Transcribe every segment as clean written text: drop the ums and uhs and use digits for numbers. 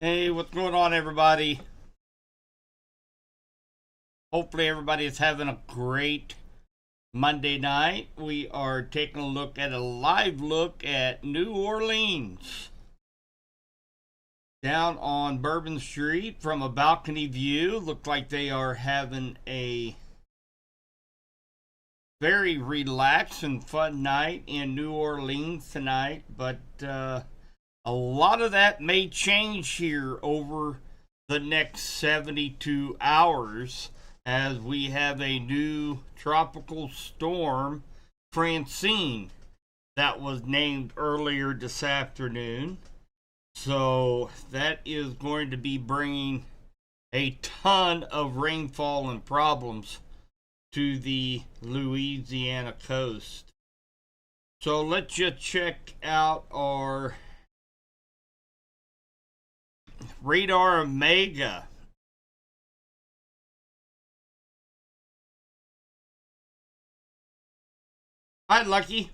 Hey, what's going on, everybody? Hopefully, everybody is having a great Monday night. We are taking a look at a live look at New Orleans. Down on Bourbon Street from a balcony view. Look like they are having a very relaxed and fun night in New Orleans tonight, but a lot of that may change here over the next 72 hours as we have a new tropical storm, Francine, that was named earlier this afternoon. So that is going to be bringing a ton of rainfall and problems to the Louisiana coast. So let's just check out our radar Omega. Hi, Lucky.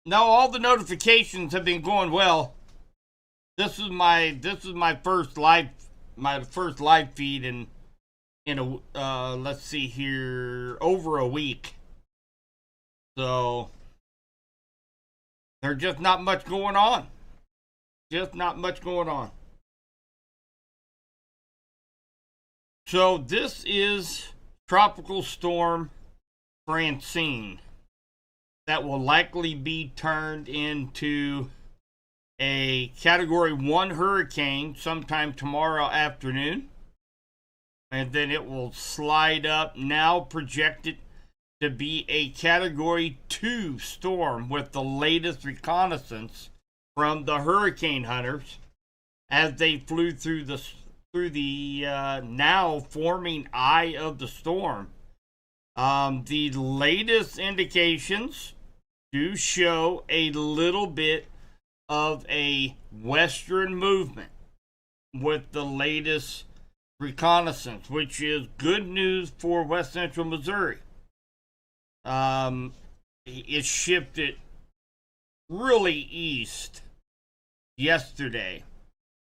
No, all the notifications have been going well. This is my first live feed in a let's see here, over a week. So there's just not much going on. Just not much going on. So this is Tropical Storm Francine that will likely be turned into a Category 1 hurricane sometime tomorrow afternoon. And then it will slide up, now projected to be a Category 2 storm with the latest reconnaissance from the hurricane hunters as they flew through the now forming eye of the storm. The latest indications do show a little bit of a western movement with the latest reconnaissance, which is good news for west central Missouri. It shifted really east yesterday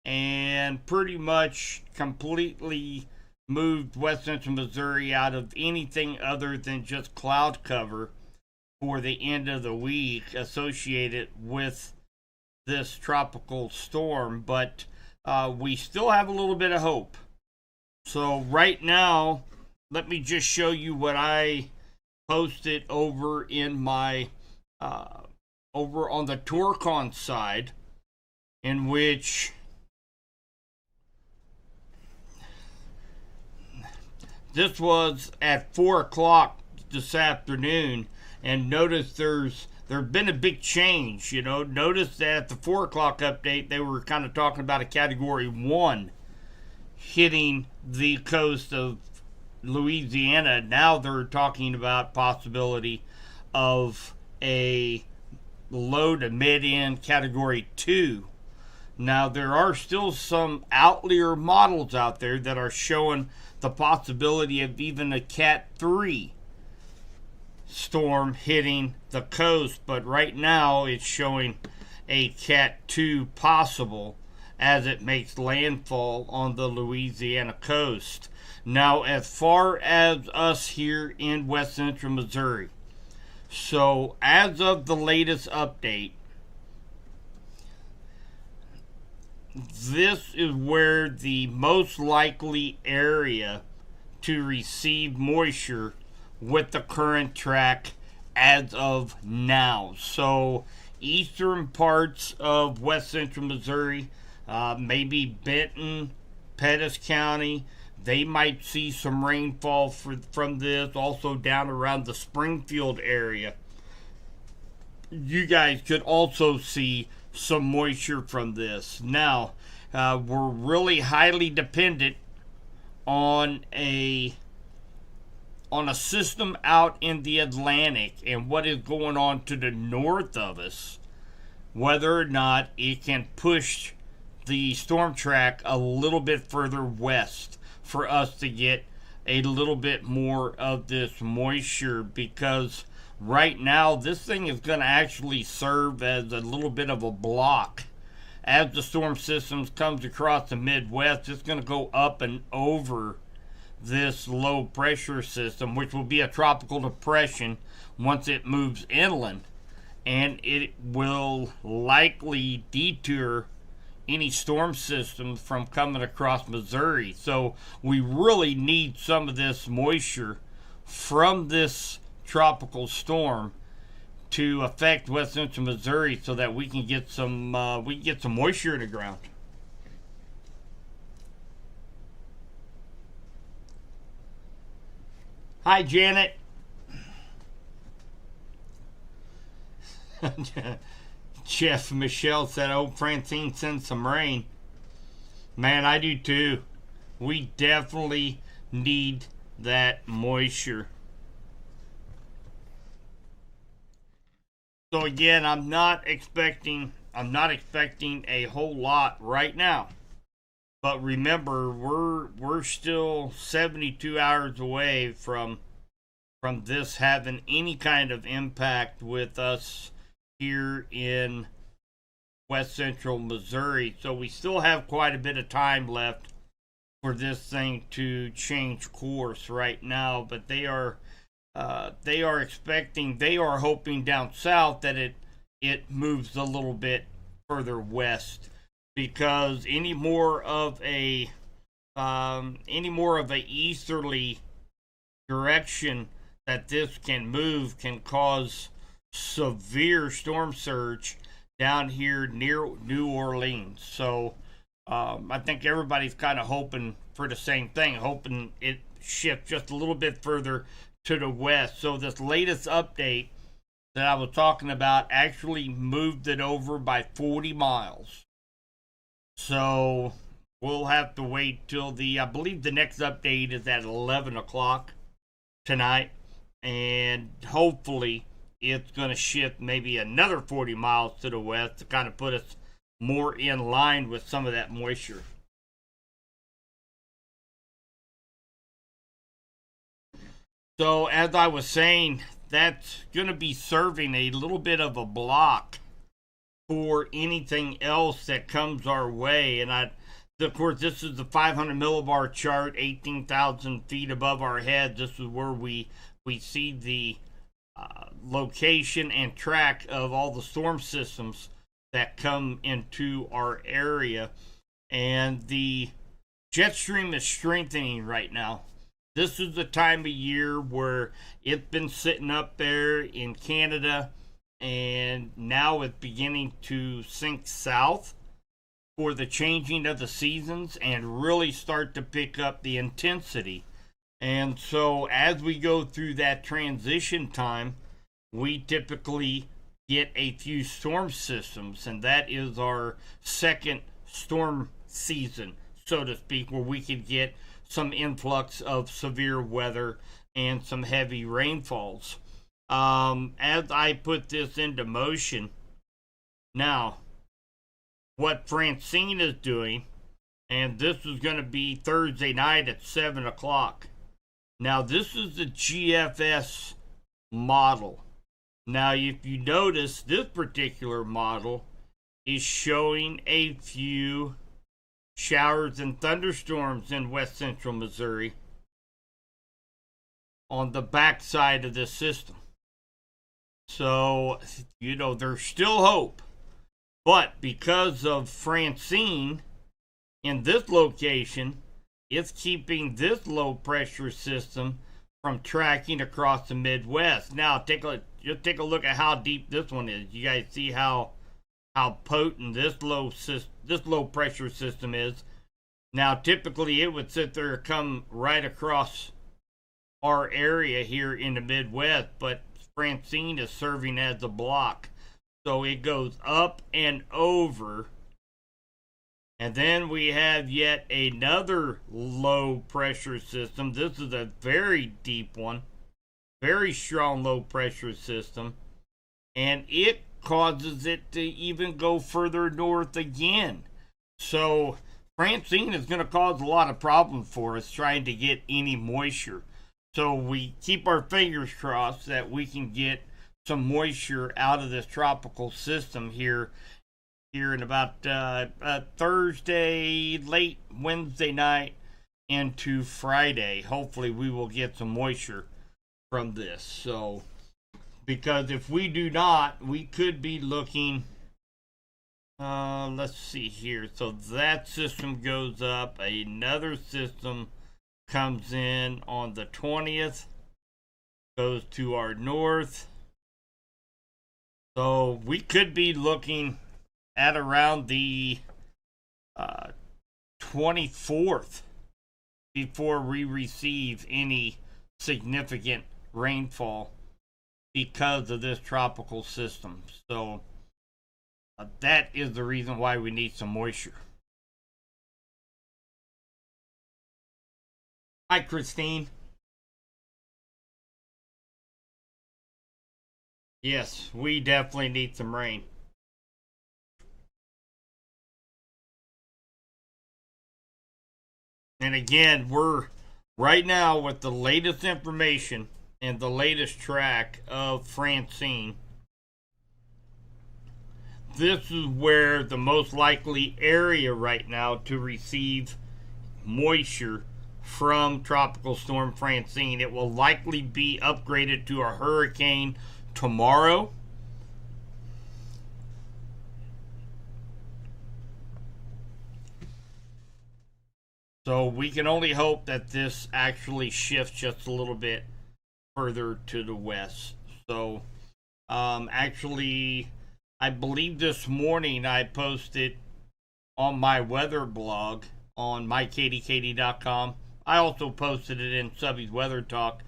and pretty much completely moved west central Missouri out of anything other than just cloud cover for the end of the week associated with this tropical storm, but we still have a little bit of hope. So right now, let me just show you what I posted over in my over on the Tourcon side, in which this was at 4 o'clock this afternoon, and notice there's been a big change. Notice that at the 4 o'clock update, they were kind of talking about a Category 1 hitting the coast of Louisiana. Now they're talking about possibility of a low to mid-end Category 2. Now, there are still some outlier models out there that are showing the possibility of even a Cat 3 storm hitting the coast, but right now it's showing a Cat 2 possible as it makes landfall on the Louisiana coast. Now, as far as us here in west central Missouri, so as of the latest update, this is where the most likely area to receive moisture with the current track as of now. So eastern parts of west central Missouri, maybe Benton, Pettis County, they might see some rainfall from this. Also down around the Springfield area, you guys could also see some moisture from this. Now, we're really highly dependent on a system out in the Atlantic and what is going on to the north of us, whether or not it can push the storm track a little bit further west for us to get a little bit more of this moisture, because right now this thing is going to actually serve as a little bit of a block as the storm systems comes across the Midwest, it's going to go up and over this low pressure system, which will be a tropical depression once it moves inland, and it will likely deter any storm systems from coming across Missouri. So we really need some of this moisture from this tropical storm to affect west central Missouri, so that we can get some moisture in the ground. Hi, Janet. Jeff Michelle said, "I hope Francine sends some rain." Man, I do too. We definitely need that moisture. So again, I'm not expecting a whole lot right now. But remember, we're still 72 hours away from this having any kind of impact with us here in west central Missouri. So we still have quite a bit of time left for this thing to change course right now. But they are hoping down south that it moves a little bit further west, because any more of a easterly direction that this can move can cause severe storm surge down here near New Orleans. So I think everybody's kind of hoping for the same thing, hoping it shifts just a little bit further to the west. So this latest update that I was talking about actually moved it over by 40 miles. So we'll have to wait till I believe the next update is at 11 o'clock tonight. And hopefully it's going to shift maybe another 40 miles to the west to kind of put us more in line with some of that moisture. So as I was saying, that's going to be serving a little bit of a block for anything else that comes our way. And of course, this is the 500 millibar chart, 18,000 feet above our heads. This is where we see the location and track of all the storm systems that come into our area. And the jet stream is strengthening right now. This is the time of year where it's been sitting up there in Canada, and now it's beginning to sink south for the changing of the seasons and really start to pick up the intensity. And so as we go through that transition time, we typically get a few storm systems, and that is our second storm season, so to speak, where we could get some influx of severe weather and some heavy rainfalls. As I put this into motion, now, what Francine is doing, and this is going to be Thursday night at 7 o'clock. Now, this is the GFS model. Now, if you notice, this particular model is showing a few showers and thunderstorms in west central Missouri on the backside of this system. So, there's still hope. But because of Francine in this location, it's keeping this low pressure system from tracking across the Midwest. Now, just take a look at how deep this one is. You guys see how potent this low pressure system is. Now, typically it would sit there and come right across our area here in the Midwest, but Francine is serving as a block. So it goes up and over. And then we have yet another low pressure system. This is a very deep one, very strong low pressure system. And it causes it to even go further north again. So Francine is going to cause a lot of problems for us trying to get any moisture. So we keep our fingers crossed that we can get some moisture out of this tropical system here here in about Thursday, late Wednesday night into Friday. Hopefully, we will get some moisture from this. So, because if we do not, we could be looking. Let's see here. So that system goes up. Another system comes in on the 20th, goes to our north. So we could be looking at around the 24th before we receive any significant rainfall because of this tropical system. So that is the reason why we need some moisture. Hi, Christine. Yes, we definitely need some rain. And again, we're right now with the latest information and the latest track of Francine. This is where the most likely area right now to receive moisture from Tropical Storm Francine. It will likely be upgraded to a hurricane tomorrow. So we can only hope that this actually shifts just a little bit further to the west. So actually, I believe this morning I posted on my weather blog on mykdkd.com. I also posted it in Subby's Weather Talk.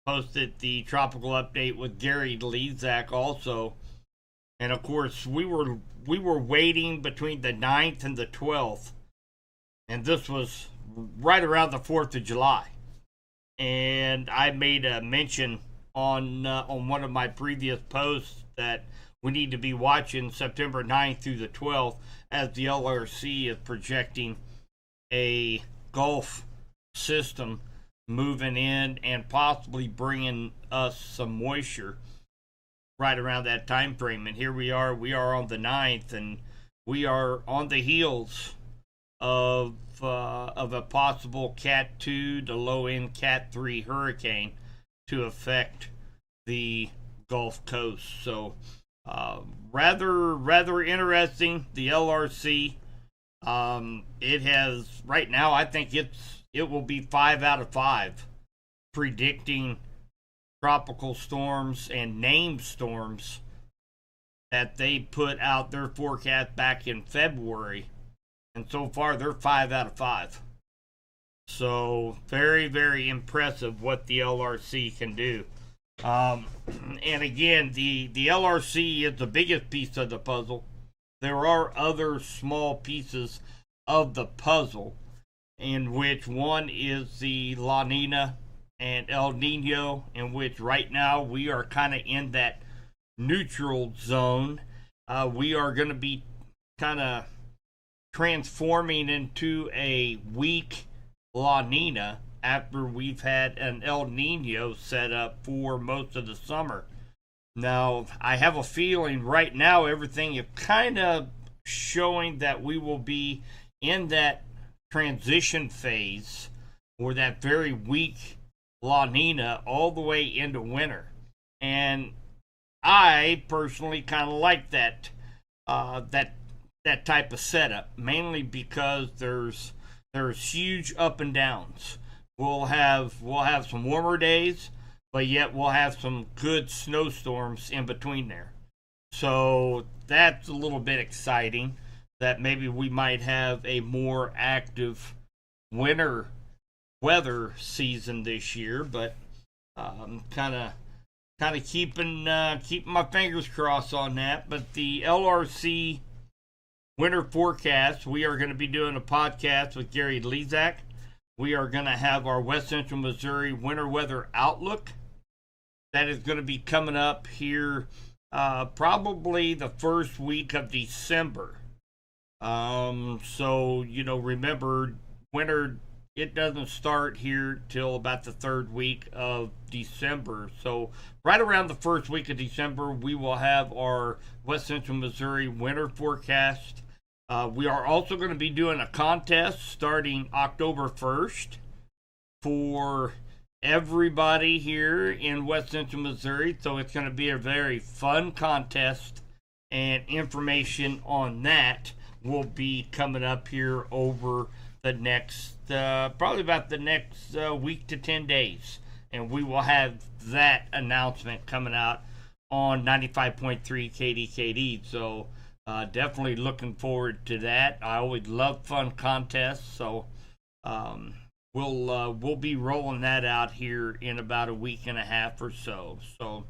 Posted the tropical update with Gary Lezak also. And of course, we were waiting between the 9th and the 12th. And this was right around the 4th of July. And I made a mention on one of my previous posts that we need to be watching September 9th through the 12th as the LRC is projecting a Gulf system moving in and possibly bringing us some moisture right around that time frame. And here we are on the 9th, and we are on the heels of a possible Cat 2 to low end Cat 3 hurricane to affect the Gulf Coast. So rather interesting. The LRC, it has right now. I think it will be 5 out of 5 predicting tropical storms and named storms that they put out their forecast back in February, and so far they're 5 out of 5. So very, very impressive what the LRC can do. And again, the LRC is the biggest piece of the puzzle. There are other small pieces of the puzzle, in which one is the La Nina and El Nino, in which right now we are kind of in that neutral zone. We are going to be kind of transforming into a weak La Nina after we've had an El Nino set up for most of the summer. Now, I have a feeling right now everything is kind of showing that we will be in that transition phase, or that very weak La Nina, all the way into winter. And I personally kind of like that type of setup, mainly because there's huge up and downs. We'll have some warmer days, but yet we'll have some good snowstorms in between there. So that's a little bit exciting, that maybe we might have a more active winter weather season this year. But kind of keeping my fingers crossed on that. But the LRC winter forecast, we are going to be doing a podcast with Gary Lezak. We are going to have our West Central Missouri winter weather outlook. That is going to be coming up here probably the first week of December. So, remember, winter it doesn't start here till about the third week of December. So right around the first week of December, we will have our West Central Missouri winter forecast. We are also going to be doing a contest starting October 1st for everybody here in West Central Missouri. So it's going to be a very fun contest, and information on that will be coming up here over the next, probably about the next week to 10 days. And we will have that announcement coming out on 95.3 KDKD. So definitely looking forward to that. I always love fun contests. So we'll be rolling that out here in about a week and a half or so. So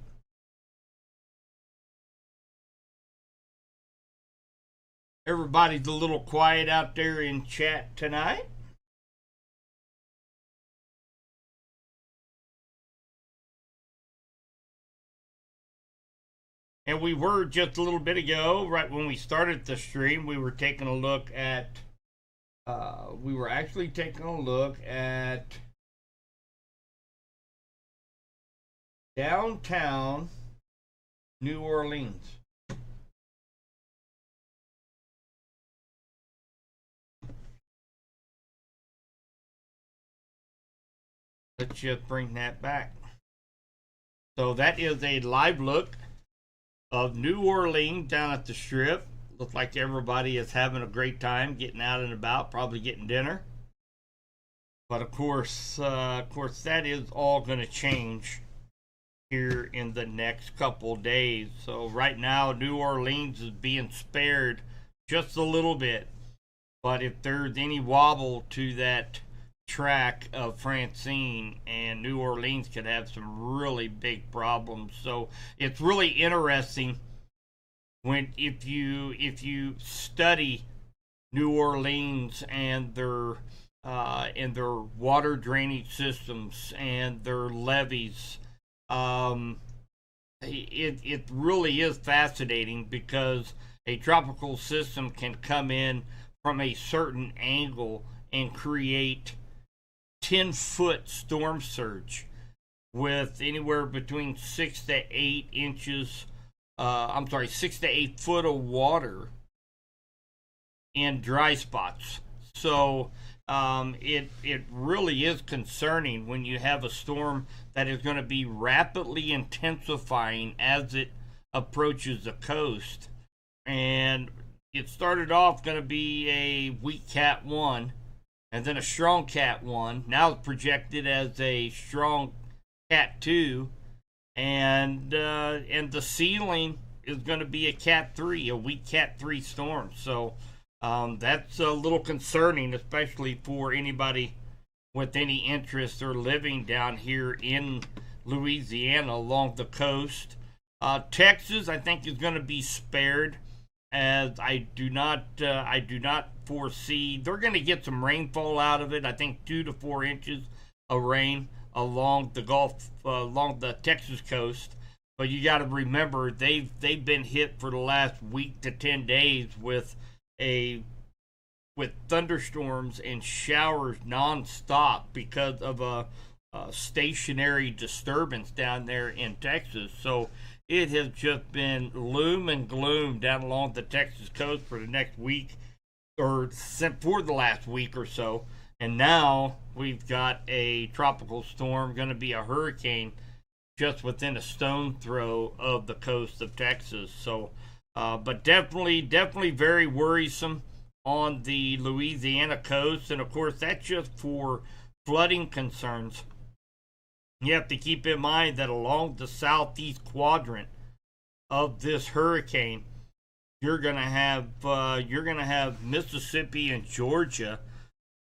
everybody's a little quiet out there in chat tonight. And we were just a little bit ago, right when we started the stream, we were taking a look at, we were actually taking a look at downtown New Orleans. Let's just bring that back. So that is a live look of New Orleans down at the Strip. Looks like everybody is having a great time getting out and about, probably getting dinner. But of course, that is all going to change here in the next couple days. So right now, New Orleans is being spared just a little bit. But if there's any wobble to that track of Francine, and New Orleans could have some really big problems. So it's really interesting when if you study New Orleans and their water drainage systems and their levees. It really is fascinating because a tropical system can come in from a certain angle and create 10-foot storm surge with anywhere between 6 to 8 inches, 6 to 8 foot of water in dry spots. So it really is concerning when you have a storm that is going to be rapidly intensifying as it approaches the coast. And it started off going to be a weak Cat 1 and then a strong Cat 1. Now it's projected as a strong Cat 2. And the ceiling is going to be a Cat 3, a weak Cat 3 storm. So that's a little concerning, especially for anybody with any interest or living down here in Louisiana along the coast. Texas, I think, is going to be spared, as I do not foresee they're going to get some rainfall out of it. I think 2 to 4 inches of rain along the along the Texas coast. But you got to remember they've been hit for the last week to 10 days with thunderstorms and showers nonstop because of a stationary disturbance down there in Texas. So it has just been loom and gloom down along the Texas coast for the next week, or for the last week or so. And now we've got a tropical storm, going to be a hurricane, just within a stone throw of the coast of Texas. So, but definitely very worrisome on the Louisiana coast. And of course, that's just for flooding concerns. You have to keep in mind that along the southeast quadrant of this hurricane, you're gonna have Mississippi and Georgia.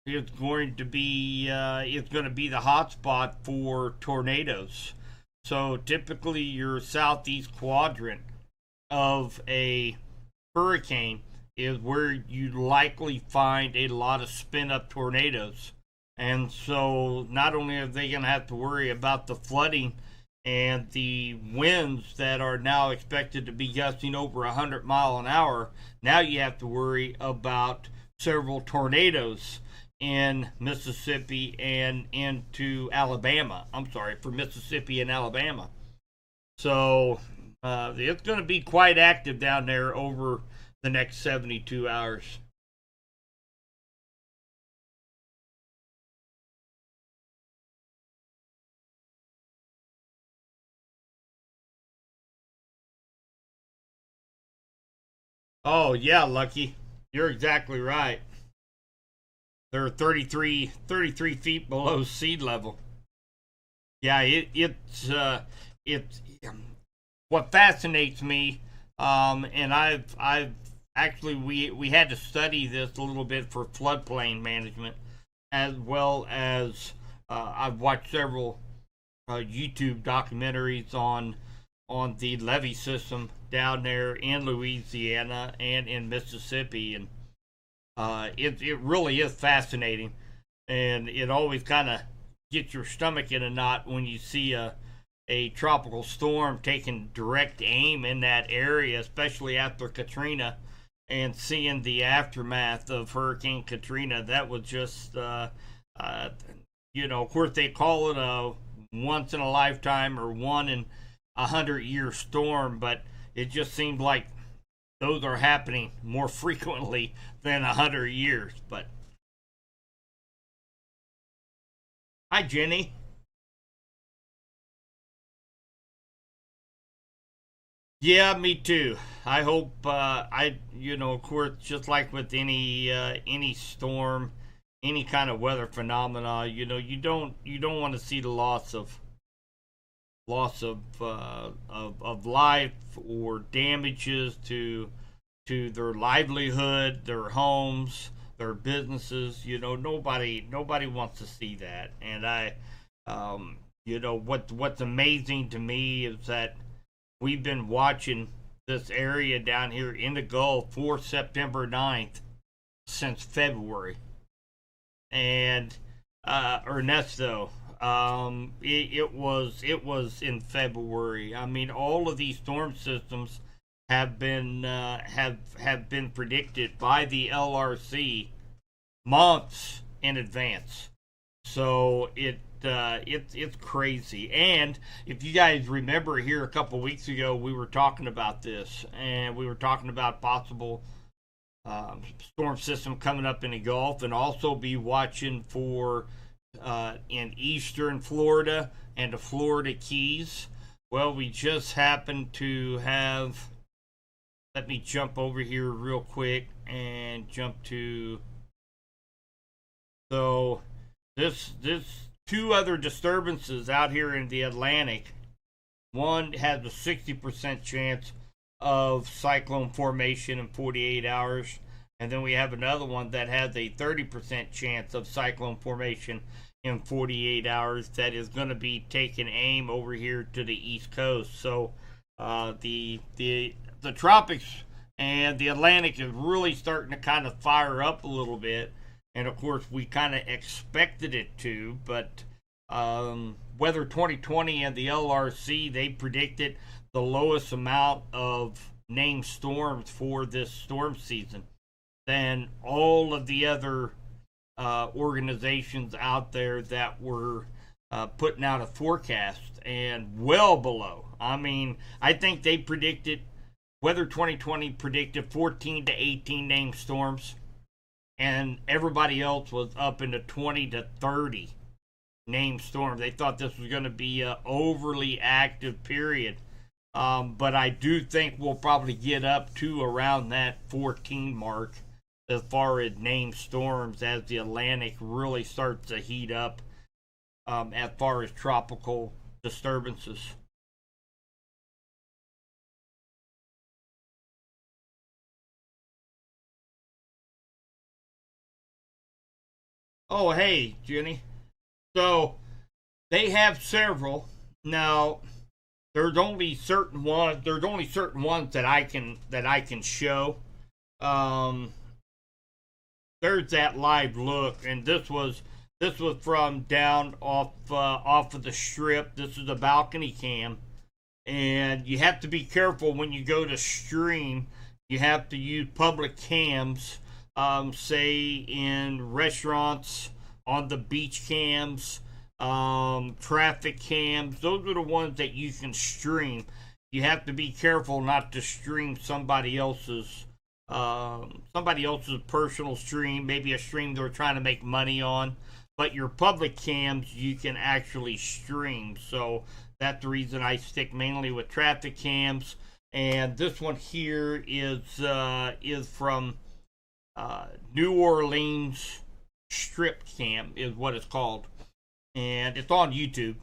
It's going to be the hot spot for tornadoes. So typically, your southeast quadrant of a hurricane is where you likely find a lot of spin-up tornadoes. And so not only are they going to have to worry about the flooding and the winds that are now expected to be gusting over 100 miles an hour, now you have to worry about several tornadoes in Mississippi and into Alabama. I'm sorry, for Mississippi and Alabama. So it's going to be quite active down there over the next 72 hours. Oh, yeah, Lucky. You're exactly right. They're 33 feet below sea level. Yeah, it's what fascinates me, and I've actually we had to study this a little bit for floodplain management, as well as I've watched several YouTube documentaries on the levee system down there in Louisiana and in Mississippi, and it really is fascinating, and it always kind of gets your stomach in a knot when you see a tropical storm taking direct aim in that area, especially after Katrina, and seeing the aftermath of Hurricane Katrina. That was just, uh, of course, they call it a once in a lifetime or 1 in 100 year storm, but it just seemed like those are happening more frequently than 100 years. But hi, Jenny. Yeah, me too. I hope of course, just like with any storm, any kind of weather phenomena, you don't want to see the loss of life or damages to their livelihood, their homes, their businesses. Nobody wants to see that. And what's amazing to me is that we've been watching this area down here in the Gulf for September 9th since February. And Ernesto, it was in February. I mean, all of these storm systems have been predicted by the LRC months in advance. So it's crazy. And if you guys remember, here a couple weeks ago, we were talking about this, and we were talking about possible storm system coming up in the Gulf, and also be watching for in eastern Florida and the Florida Keys. Well, we just happen to have. Let me jump over here real quick and jump to. So this two other disturbances out here in the Atlantic. One has a 60% chance of cyclone formation in 48 hours. And then we have another one that has a 30% chance of cyclone formation in 48 hours that is going to be taking aim over here to the East Coast. So the tropics and the Atlantic is really starting to kind of fire up a little bit. And of course, we kind of expected it to, but Weather 2020 and the LRC, they predicted the lowest amount of named storms for this storm season than all of the other organizations out there that were putting out a forecast, and well below. I mean, I think they predicted, Weather 2020 predicted 14 to 18 named storms, and everybody else was up into 20 to 30 named storms. They thought this was going to be an overly active period. But I do think we'll probably get up to around that 14 mark as far as named storms as the Atlantic really starts to heat up as far as tropical disturbances. Oh, hey, Jenny. So they have several. Now, there's only certain ones that I can show. Um, there's that live look, and this was from down off of the strip. This is a balcony cam, and you have to be careful when you go to stream. You have to use public cams say in restaurants, on the beach cams, traffic cams. Those are the ones that you can stream. You have to be careful not to stream somebody else's personal stream, maybe a stream they're trying to make money on. But your public cams you can actually stream. So that's the reason I stick mainly with traffic cams. And this one here is from New Orleans Strip Cam is what it's called, and it's on YouTube.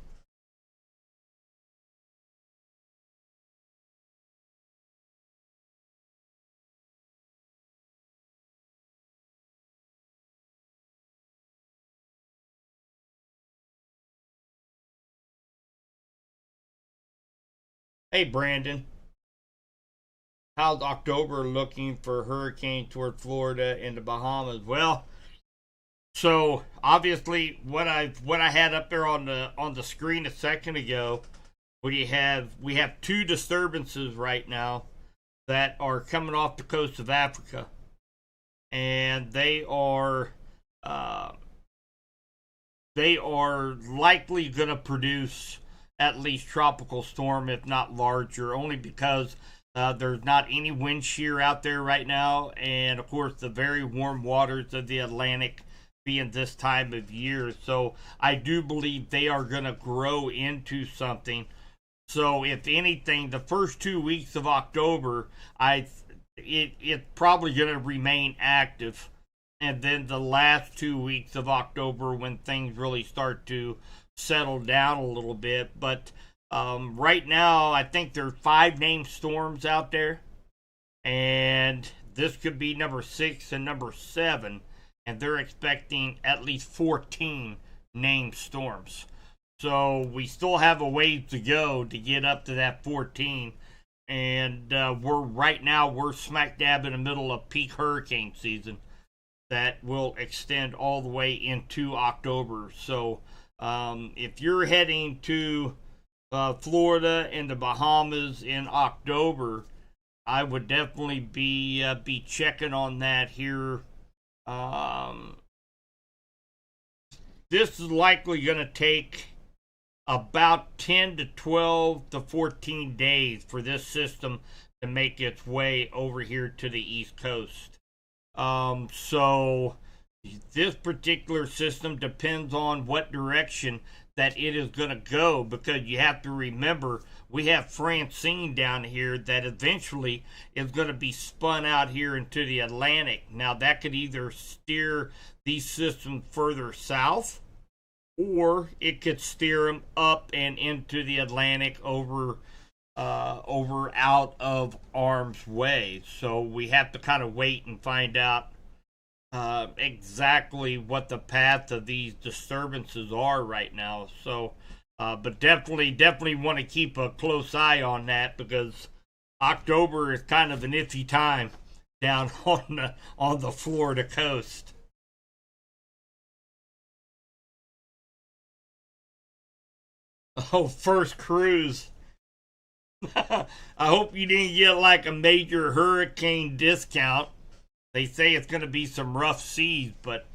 Hey Brandon, how's October looking for hurricane toward Florida and the Bahamas? Well, so obviously what I had up there on the screen a second ago, we have two disturbances right now that are coming off the coast of Africa, and uh, they are likely going to produce at least tropical storm, if not larger, only because there's not any wind shear out there right now, and of course the very warm waters of the Atlantic being this time of year. So I do believe they are going to grow into something. So if anything, the first 2 weeks of October, it's probably going to remain active, and then the last 2 weeks of October when things really start to settle down a little bit. But right now, I think there are five named storms out there, and this could be number six and number seven, and they're expecting at least 14 named storms. So we still have a ways to go to get up to that 14, and we're smack dab in the middle of peak hurricane season that will extend all the way into October. So if you're heading to Florida and the Bahamas in October, I would definitely be checking on that here. Um, this is likely going to take about 10 to 12 to 14 days for this system to make its way over here to the East Coast. So this particular system depends on what direction that it is going to go, because you have to remember we have Francine down here that eventually is going to be spun out here into the Atlantic. Now that could either steer these systems further south, or it could steer them up and into the Atlantic over out of harm's way. So we have to kind of wait and find out exactly what the path of these disturbances are right now. So, but definitely want to keep a close eye on that, because October is kind of an iffy time down on the Florida coast. Oh, first cruise. I hope you didn't get like a major hurricane discount. They say it's going to be some rough seas, but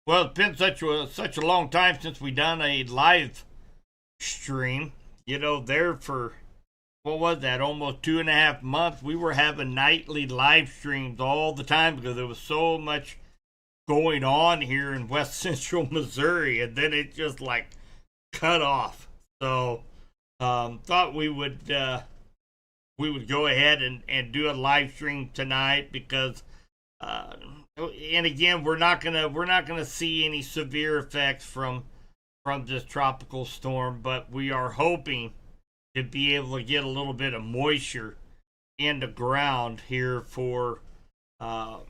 well, it's been such a long time since we done a live stream. There for what was that? Almost 2.5 months. We were having nightly live streams all the time because there was so much going on here in West Central Missouri, and then it just like cut off. So thought we would go ahead and do a live stream tonight, because uh, and again, we're not gonna see any severe effects from this tropical storm, but we are hoping to be able to get a little bit of moisture in the ground here for um,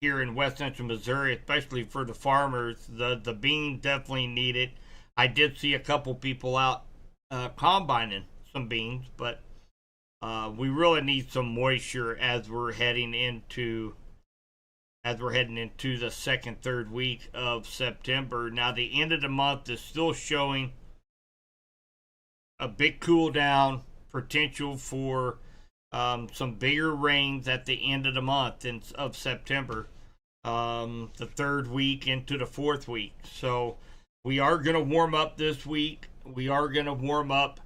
here in West Central Missouri, especially for the farmers. The beans definitely need it. I did see a couple people out combining some beans, but we really need some moisture as we're heading into the second, third week of September. Now, the end of the month is still showing a big cool down, potential for some bigger rains at the end of the month of September, the third week into the fourth week. So we are going to warm up this week. We are going to warm up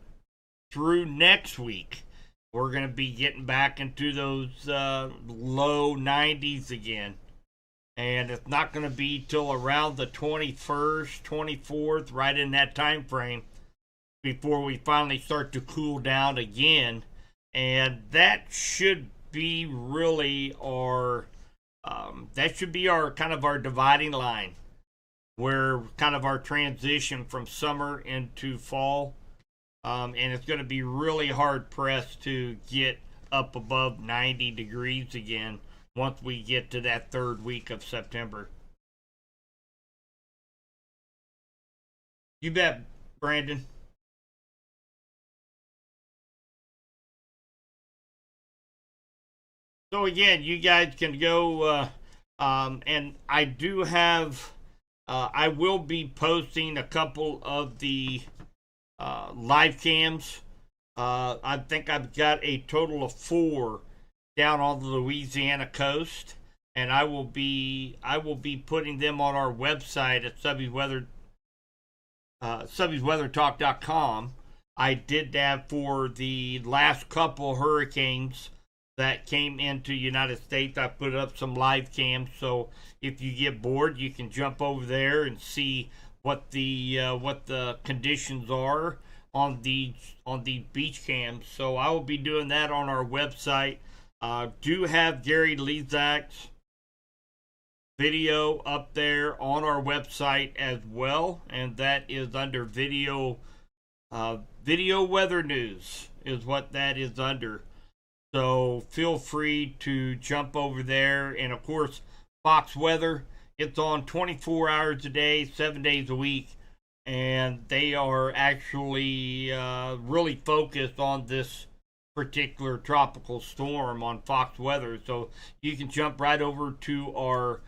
through next week. We're going to be getting back into those low 90s again. And it's not going to be till around the 21st, 24th, right in that time frame, before we finally start to cool down again. And that should be really our kind of our dividing line, where kind of our transition from summer into fall. And it's going to be really hard pressed to get up above 90 degrees again once we get to that third week of September. You bet, Brandon. So again, you guys can go, and I do have, I will be posting a couple of the live cams. I think I've got a total of 4 down on the Louisiana coast, and I will be putting them on our website at subbiesweathertalk.com. I did that for the last couple hurricanes that came into United States. I put up some live cams, so if you get bored, you can jump over there and see what the conditions are on the beach cams. So I will be doing that on our website. Do have Gary Lezak's video up there on our website as well, and that is under video weather news is what that is under. So feel free to jump over there, and of course Fox Weather, it's on 24 hours a day, 7 days a week, and they are actually really focused on this particular tropical storm on Fox Weather. So you can jump right over to our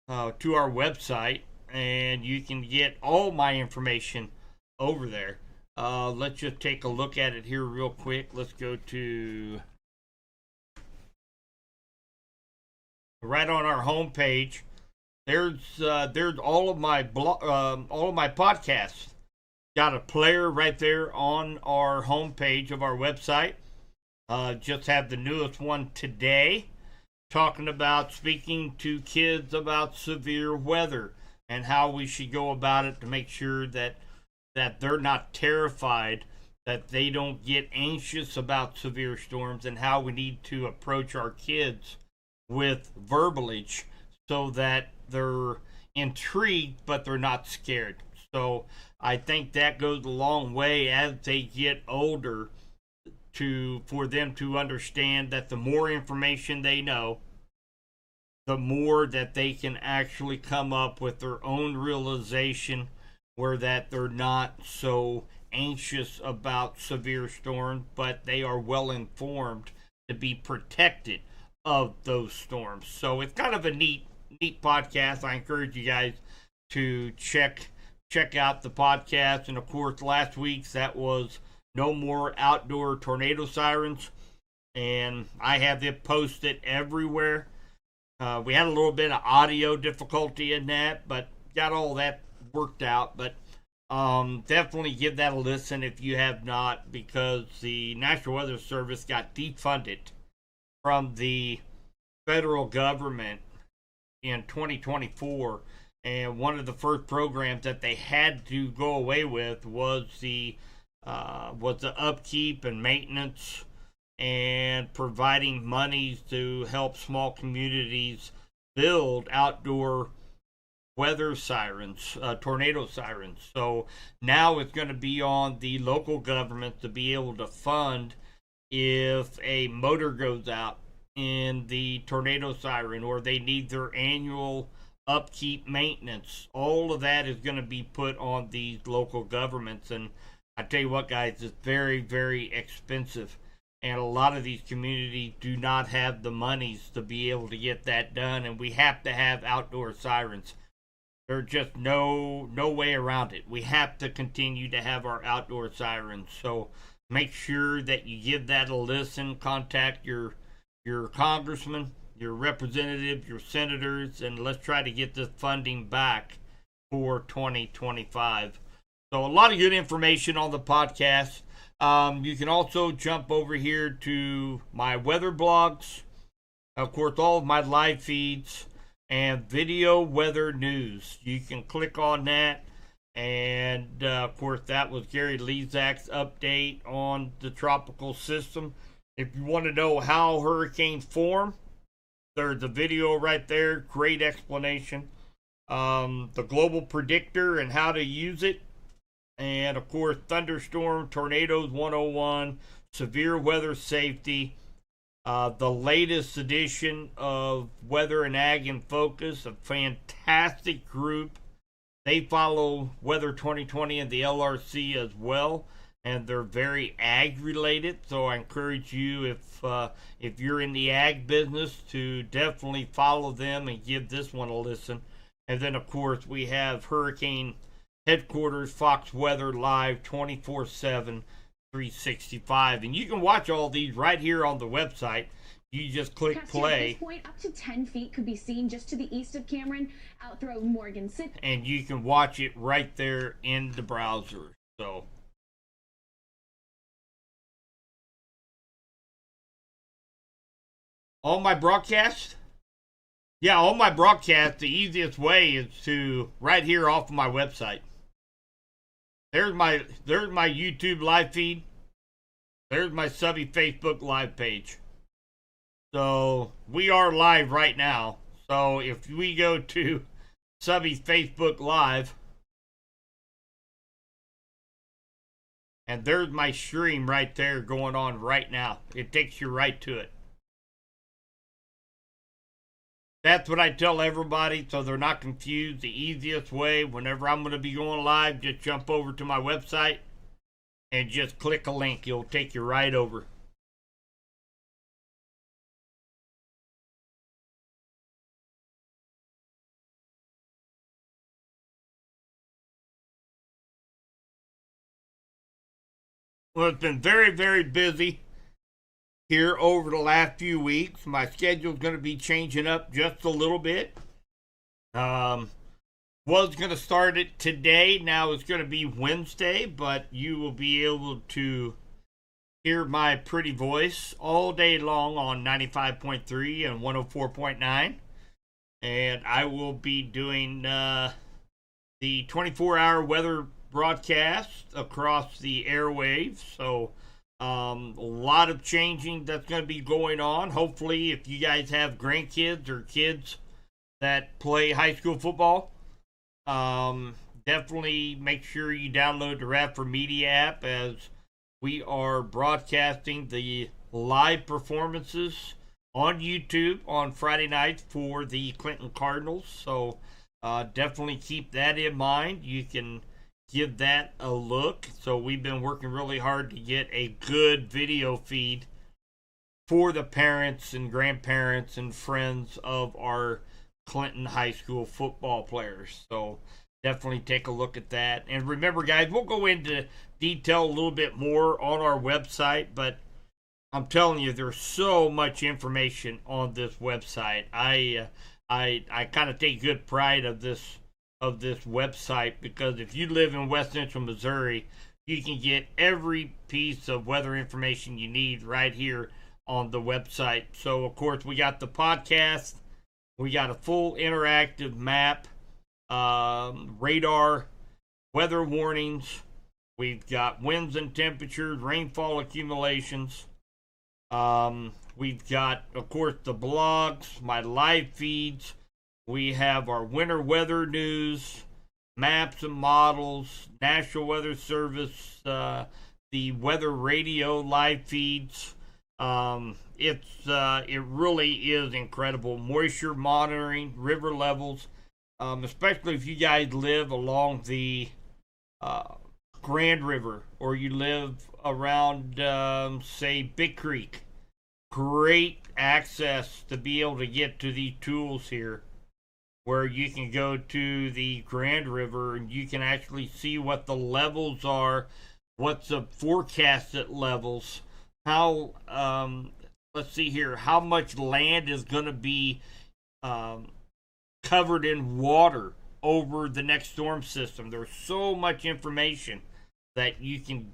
website, and you can get all my information over there. Let's just take a look at it here real quick. Let's go to right on our homepage. There's all of my all of my podcasts. Got a player right there on our homepage of our website. Just have the newest one today, talking about speaking to kids about severe weather and how we should go about it to make sure that they're not terrified, that they don't get anxious about severe storms, and how we need to approach our kids with verbalage so that they're intrigued but they're not scared. So I think that goes a long way as they get older, for them to understand that the more information they know, the more that they can actually come up with their own realization, where that they're not so anxious about severe storms, but they are well informed to be protected of those storms. So it's kind of a neat podcast. I encourage you guys to check out the podcast. And of course, last week's, that was No More Outdoor Tornado Sirens, and I have it posted everywhere. We had a little bit of audio difficulty in that, but got all that worked out. But definitely give that a listen if you have not, because the National Weather Service got defunded from the federal government in 2024, and one of the first programs that they had to go away with was the upkeep and maintenance and providing monies to help small communities build outdoor weather sirens, tornado sirens. So now it's going to be on the local government to be able to fund if a motor goes out in the tornado siren, or they need their annual upkeep maintenance. All of that is going to be put on these local governments. And I tell you what, guys, it's very, very expensive. And a lot of these communities do not have the monies to be able to get that done. And we have to have outdoor sirens. There's just no way around it. We have to continue to have our outdoor sirens. So make sure that you give that a listen. Contact your congressman, your representatives, your senators, and let's try to get this funding back for 2025. So a lot of good information on the podcast. You can also jump over here to my weather blogs, of course, all of my live feeds and video weather news. You can click on that. And of course, that was Gary Lezak's update on the tropical system. If you want to know how hurricanes form, there's a video right there. Great explanation. The global predictor and how to use it. And of course, thunderstorm, tornadoes 101, severe weather safety. The latest edition of Weather and Ag in Focus, a fantastic group. They follow Weather 2020 and the LRC as well, and they're very ag related. So I encourage you, if you're in the ag business, to definitely follow them and give this one a listen. And then of course we have Hurricane Headquarters Fox Weather Live 24/7. 365, and you can watch all these right here on the website. You just click play. At this point, up to 10 feet could be seen just to the east of Cameron, out through Morgan City. And you can watch it right there in the browser. So all my broadcasts, all my broadcasts, the easiest way is to right here off of my website. There's my YouTube live feed. There's my Subby Facebook live page. So we are live right now. So if we go to Subby's Facebook live, and there's my stream right there going on right now. It takes you right to it. That's what I tell everybody so they're not confused. The easiest way, whenever I'm going to be going live, just jump over to my website and just click a link. It'll take you right over. Well, it's been very, very busy here over the last few weeks. My schedule's going to be changing up just a little bit. Was going to start it today. Now it's going to be Wednesday, but you will be able to hear my pretty voice all day long on 95.3 and 104.9. And I will be doing the 24-hour weather broadcast across the airwaves. So a lot of changing that's going to be going on. Hopefully, if you guys have grandkids or kids that play high school football, definitely make sure you download the Rap for Media app, as we are broadcasting the live performances on YouTube on Friday night for the Clinton Cardinals. So definitely keep that in mind. You can give that a look. So we've been working really hard to get a good video feed for the parents and grandparents and friends of our Clinton High School football players. So definitely take a look at that. And remember, guys, we'll go into detail a little bit more on our website, but I'm telling you, there's so much information on this website. I kind of take good pride of this website, because if you live in West Central Missouri, you can get every piece of weather information you need right here on the website. So of course we got the podcast, we got a full interactive map, radar, weather warnings, we've got winds and temperatures, rainfall accumulations. We've got, of course, the blogs, my live feeds. We have our winter weather news, maps and models, National Weather Service, the weather radio live feeds. It really is incredible. Moisture monitoring, river levels, especially if you guys live along the Grand River, or you live around, say, Big Creek. Great access to be able to get to these tools here. where you can go to the Grand River and you can actually see what the levels are, what's the forecasted levels, how let's see here, how much land is going to be covered in water over the next storm system. There's so much information that you can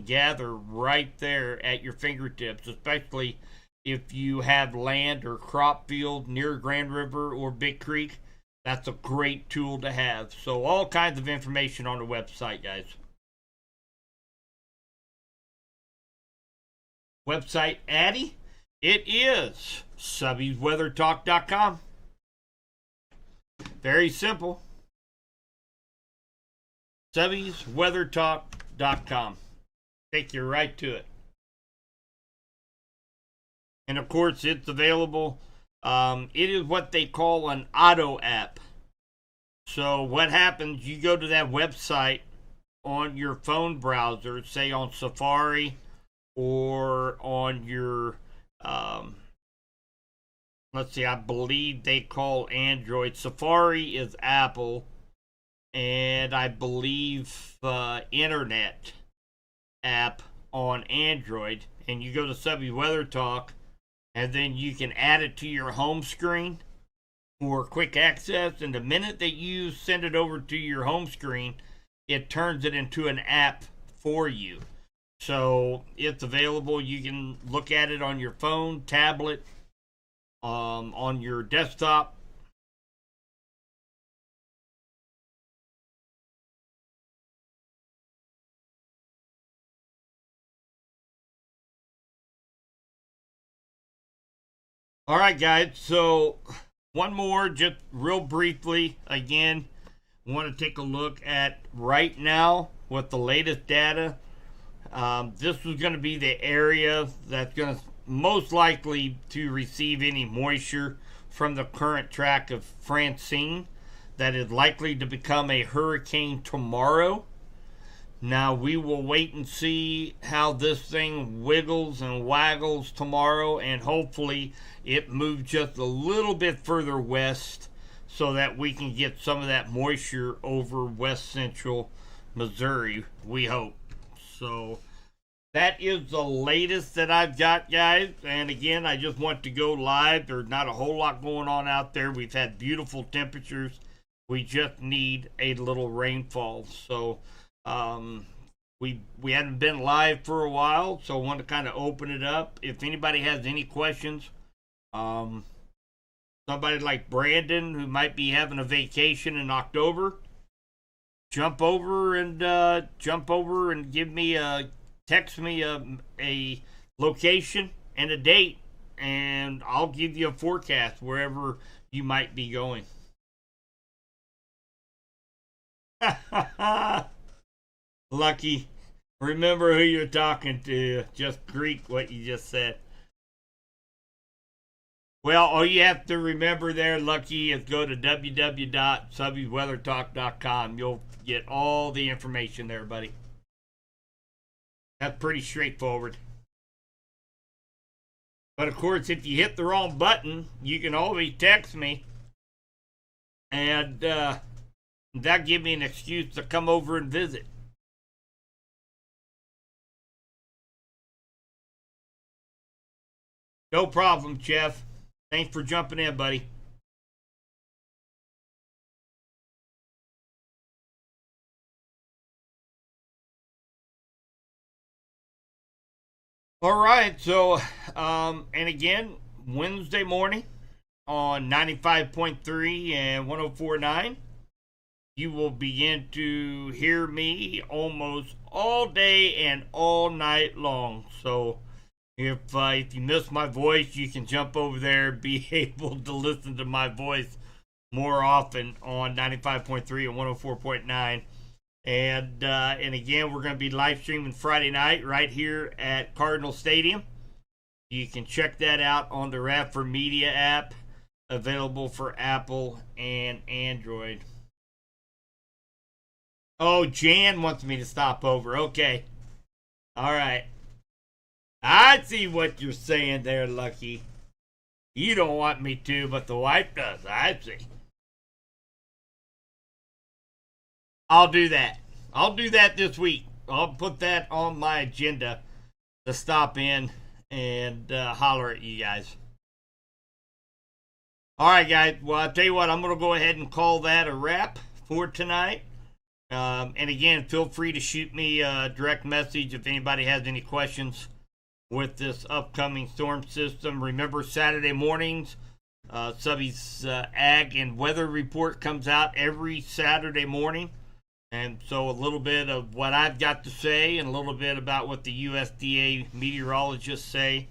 gather right there at your fingertips, especially if you have land or crop field near Grand River or Big Creek. That's a great tool to have. So all kinds of information on the website, guys. Website Addy? It is subbiesweathertalk.com. Very simple. subbiesweathertalk.com. Take you right to it. And of course, it's available. It is what they call an auto app. So what happens, you go to that website on your phone browser, say on Safari or on your, let's see, I believe they call Android. Safari is Apple, and I believe Internet app on Android. And you go to Subby Weather Talk, and then you can add it to your home screen for quick access. And the minute that you send it over to your home screen, it turns it into an app for you. So it's available. You can look at it on your phone, tablet, on your desktop. All right, guys. So one more, just real briefly. Again, want to take a look at right now with the latest data. This is going to be the area that's going to most likely to receive any moisture from the current track of Francine that is likely to become a hurricane tomorrow. Now we will wait and see how this thing wiggles and waggles tomorrow, and hopefully it moves just a little bit further west so that we can get some of that moisture over west central Missouri, we hope. So that is the latest that I've got, guys. And again, I just want to go live. There's not a whole lot going on out there. We've had beautiful temperatures. We just need a little rainfall. So we hadn't been live for a while, so I want to kind of open it up. If anybody has any questions, somebody like Brandon who might be having a vacation in October, jump over and give me text me a location and a date, and I'll give you a forecast wherever you might be going. Lucky. Remember who you're talking to. Just Greek what you just said. Well, all you have to remember there, Lucky, is go to www.subbyweathertalk.com. You'll get all the information there, buddy. That's pretty straightforward. But of course, if you hit the wrong button, you can always text me. And that'll give me an excuse to come over and visit. No problem, Jeff. Thanks for jumping in, buddy. All right, so, and again, Wednesday morning on 95.3 and 104.9, you will begin to hear me almost all day and all night long. So, if you miss my voice, you can jump over there and be able to listen to my voice more often on 95.3 and 104.9. And again, we're going to be live streaming Friday night right here at Cardinal Stadium. You can check that out on the Radford Media app, available for Apple and Android. Oh, Jan wants me to stop over. Okay. All right. I see what you're saying there, Lucky. You don't want me to, but the wife does. I see. I'll do that. I'll do that this week. I'll put that on my agenda to stop in and holler at you guys. All right, guys. Well, I'll tell you what, I'm going to go ahead and call that a wrap for tonight. And again, feel free to shoot me a direct message if anybody has any questions with this upcoming storm system. Remember, Saturday mornings, Subby's Ag and Weather Report comes out every Saturday morning. And so a little bit of what I've got to say and a little bit about what the USDA meteorologists say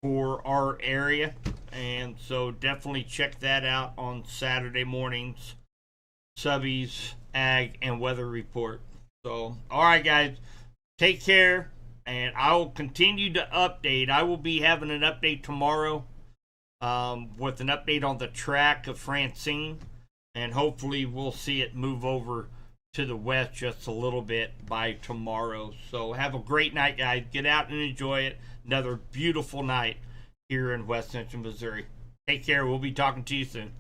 for our area. And so definitely check that out on Saturday mornings, Subby's Ag and Weather Report. So, all right, guys, take care, and I will continue to update. I will be having an update tomorrow with an update on the track of Francine, and hopefully we'll see it move over to the west just a little bit by tomorrow. So have a great night, guys. Get out and enjoy it. Another beautiful night here in West Central Missouri. Take care. We'll be talking to you soon.